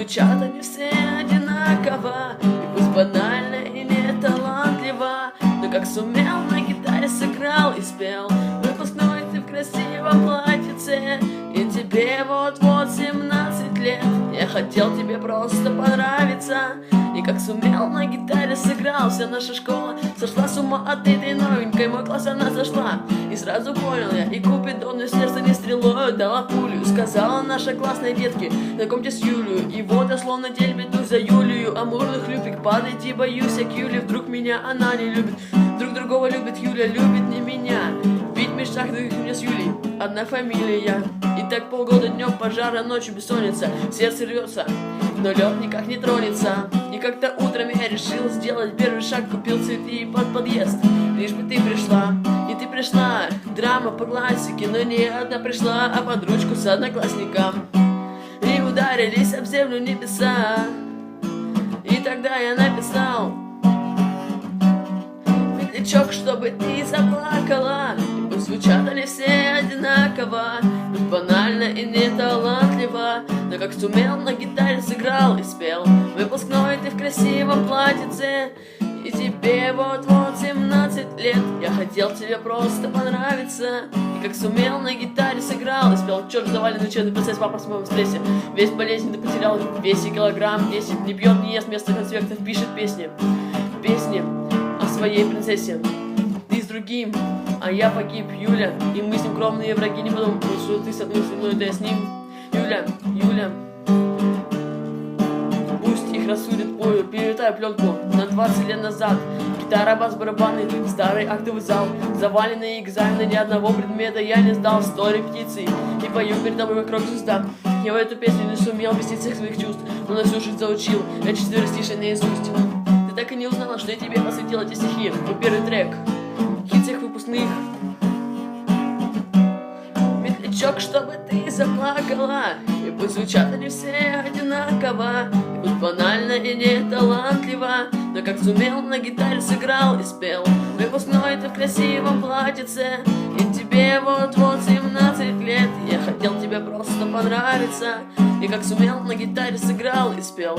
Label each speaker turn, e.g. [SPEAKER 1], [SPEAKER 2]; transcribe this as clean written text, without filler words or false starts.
[SPEAKER 1] звучат они все одинаково, и пусть банально и не талантливо, но как сумел, на гитаре сыграл и спел. Выпускной ты в красивом платьице, и тебе вот-вот 17 лет. Я хотел тебе просто понравиться, и как сумел, на гитаре сыграл. Вся наша школа сошла с ума от этой новенькой, мой класс она зашла. И сразу понял я, и Купидон сердце не стрелою дала пулю. Сказала наша классная детки, знакомьтесь с Юлию. И вот я словно тень беду за Юлию. Амурных любик, падать и боюсь я к Юле. Вдруг меня она не любит, друг другого любит. Юля любит не меня, ведь в мечтах двоих мне с Юлей одна фамилия. И так полгода днем пожара, ночью бессонница. Сердце рвется, но лед никак не тронется. И как-то утром я решил сделать первый шаг, купил цветы под подъезд, лишь бы ты пришла. И ты пришла, драма по классике, но не одна пришла, а под ручку с одноклассником. И ударились об землю небеса. И тогда я написал медлячок, чтобы ты заплакала. И пусть звучат они все одинаково, пусть банально и не талантливо, но как сумел, на гитаре сыграл и спел. Выпускной ты в красивом платьице, и тебе вот-вот 17 лет. Я хотел тебе просто понравиться, и как сумел, на гитаре сыграл и спел. Черт, заваленный учебный процесс, папа в моем стрессе. Весь болезненный потерял весе килограмм 10. Не пьет, не ест, вместо конспектов пишет песни. Песни о своей принцессе. Ты с другим, а я погиб, Юля. И мы с ним кровные враги, не подумай, что ты со мной, да я с ним. Юля, Юля, пусть их рассудит бою. Перелетаю пленку на 20 лет назад. Гитара, бас, барабаны, старый актовый зал. Заваленные экзамены, ни одного предмета я не сдал. 100 репетиций, и пою перед тобой как рок-звезда. Я в эту песню не сумел объяснить всех своих чувств, но на всю жизнь заучил я 4 стиши наизусть. Ты так и не узнала, что я тебе посвятил эти стихи. Мой первый трек, хит всех выпускных. Медлячок, чтобы ты заплакала, и пусть звучат они все одинаково, и пусть банально и не талантливо, но как сумел, на гитаре сыграл и спел. Выпускной ты в красивом платьице, и тебе вот-вот 17 лет. Я хотел тебе просто понравиться, и как сумел, на гитаре сыграл и спел.